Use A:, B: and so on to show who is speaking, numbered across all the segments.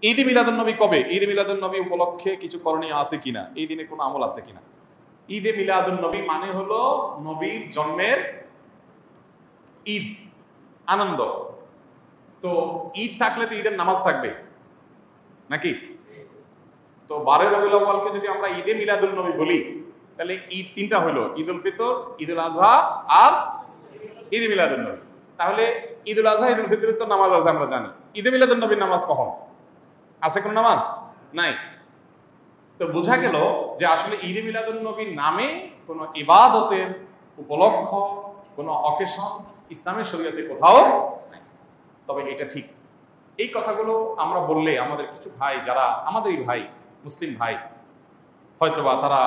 A: ঈদ মিলাদুন নবী কবে? ঈদ মিলাদুন নবী উপলক্ষে কিছু করণীয় আছে কিনা, এই দিনে কোনো আমল আছে কিনা? ঈদে মিলাদুন নবী মানে হলো নবীর জন্মের ঈদ, আনন্দ। তো ঈদ থাকলে তো ঈদের নামাজ থাকবে নাকি? তো 12 রবিউল আউয়ালকে যদি আমরা ঈদে মিলাদুন নবী বলি, তাহলে ঈদ তিনটা হলো, ঈদ উল ফিতর, ঈদ উল আজহা আর ঈদে মিলাদুন নবী। তাহলে ঈদ উল আজহা, ঈদ উল ফিতরের তো নামাজ আছে আমরা জানি, ঈদে মিলাদুন নবীর নামাজ কখন আছে? কোন নামাজ নাই। তো বোঝা গেল যে আসলে ঈদে মিলাদুন নবীর নামে কোনো ইবাদতের উপলক্ষ, কোনো অকেশন ইসলামের শরীয়তে কোথাও নাই। তবে এটা ঠিক, এই কথাগুলো আমরা বললে আমাদের কিছু ভাই, যারা আমাদেরই ভাই, মুসলিম ভাই, হয়তোবা তারা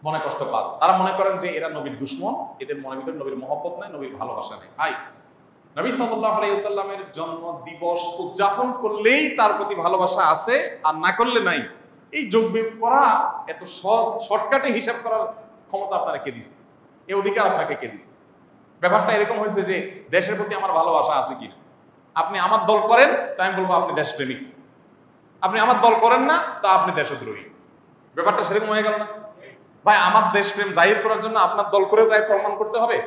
A: মনে কষ্ট পান। তারা মনে করেন যে এরা নবীর দুশ্মন, এদের মনের ভিতরে নবীর মহব্বত নাই, নবীর ভালোবাসা নেই। ভাই, নবী সাল্লাল্লাহু আলাইহি ওয়াসাল্লামের জন্ম দিবস উদযাপন করলেই তার প্রতি ভালোবাসা আছে, আর না করলে নাই। এই যোগ বিয়োগ করা এত সহজ, শর্টকাটে হিসাব করার ক্ষমতা আপনারা কে দিছে? এই অধিকার আপনাকে কে দিছে? ব্যাপারটা এরকম হয়েছে যে দেশের প্রতি আমার ভালোবাসা আছে কিনা। আপনি আমার দল করেন, তাই আমি বলবো আপনি দেশপ্রেমিক। আপনি আমার দল করেন না, তা আপনি দেশদ্রোহী। ব্যাপারটা সেরকম হয়ে গেল না ভাই? আমার দেশপ্রেম জাহির করার জন্য আপনার দল করে তাই প্রমাণ করতে হবে,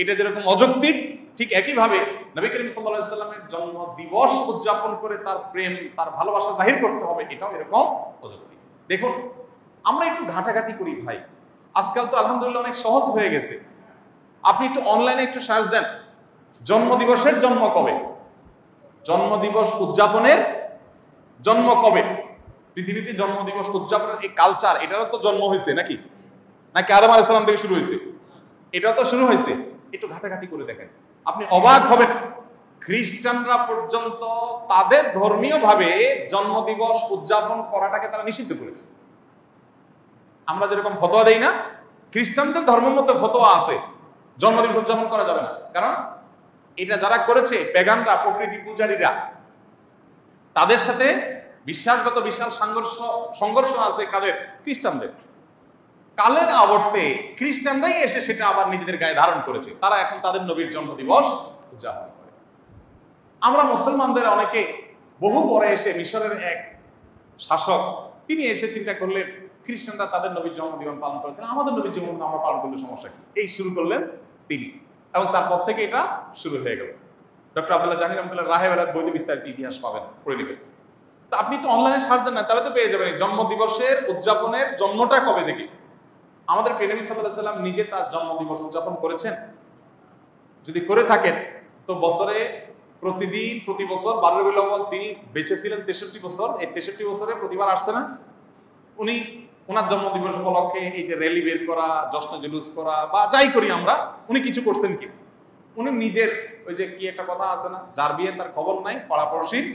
A: এটা যেরকম অযৌক্তিক, ঠিক একইভাবে নবী করিম সাল্লাল্লাহু আলাইহি ওয়াসাল্লামের জন্ম দিবস উদযাপন করে তার প্রেম, তার ভালোবাসা জাহির করতে হবে, এটাও এরকম অযৌক্তিক। দেখুন, আমরা একটু ঘাটাঘাটি করি ভাই, আজকাল তো আলহামদুলিল্লাহ অনেক সহজ হয়ে গেছে। আপনি একটু অনলাইনে একটু সার্চ দেন, জন্মদিবসের জন্ম কবে, জন্মদিবস উদযাপনের জন্ম কবে। পৃথিবীতে জন্মদিবস উদযাপনের এই কালচার, এটারও তো জন্ম হয়েছে নাকি? নাকি আদম আলাইহিস সালাম থেকে শুরু হয়েছে? এটা তো শুরু হয়েছে। একটু ঘাটাঘাটি করে দেখেন, আপনি অবাক হবেন। খ্রিস্টানরা পর্যন্ত তাদের ধর্মীয় ভাবে জন্মদিবস উদযাপন করাটাকে তারা নিষিদ্ধ করেছে। আমরা যেরকম ফতোয়া দেই না, খ্রিস্টানদের ধর্মের মধ্যে ফতোয়া আছে জন্মদিবস উদযাপন করা যাবে না। কারণ এটা যারা করেছে পেগানরা, প্রকৃতি পূজারীরা, তাদের সাথে বিশ্বাসগত বিশাল সংঘর্ষ আছে কাদের? খ্রিস্টানদের। কালের আবর্তে খ্রিস্টানরাই এসে সেটা আবার নিজেদের গায়ে ধারণ করেছে, তারা এখন তাদের নবীর জন্মদিবস উদযাপন করে। আমরা মুসলমানদের অনেকে বহু পরে এসে, মিশরের এক শাসক, তিনি এসে চিন্তা করলেন খ্রিস্টানরা তাদের নবীর জন্মদিবস পালন করে, আমাদের নবীর জন্মদিন আমরা পালন করলে সমস্যা কি, এই শুরু করলেন তিনি। এবং তারপর থেকে এটা শুরু হয়ে গেল। ডক্টর আব্দুল্লাহ জাহির রহমাতুল্লাহ রাহেবেলাত বইতে বিস্তারিত ইতিহাস পাবেন, পড়ে নেবেন। তো আপনি একটু অনলাইনে সার্চ দেন না, তাহলে তো পেয়ে যাবেন জন্মদিবসের উদযাপনের জন্মটা কবে থেকে। আমাদের প্রিয় নবী সাল্লাল্লাহু আলাইহি ওয়াসাল্লাম নিজে তার জন্মদিবস উদযাপন করেছেন? যদি করে থাকেন তো বছরে প্রতিদিন, প্রতি বছর 12 রবিউল আউয়াল তিনি বেঁচে ছিলেন 63 বছর, এই 63 বছরে প্রতিবার আসছে না? উনি ওনার জন্মদিবস উপলক্ষে এই যে র্যালি বের করা, জশ্ন জুলুস করা বা যাই করি আমরা, উনি কিছু করছেন কি? উনি নিজের ওই যে কি একটা কথা আছে না, যার বিয়ে তার খবর নাই, পাড়াপড়শির।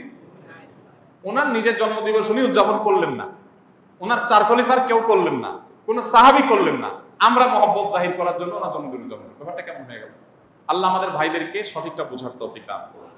A: ওনার নিজের জন্মদিবস উনি উদযাপন করলেন না, ওনার চার খলিফার কেউ করলেন না, কোন সাহাবী করলেন না। আমরা মহব্বত জাহির করার জন্য ওনার জন্মদিন উদযাপন। ব্যাপারটা কেমন হয়ে গেল? আল্লাহ আমাদের ভাইদেরকে সঠিকটা বোঝার তৌফিক দান করুন।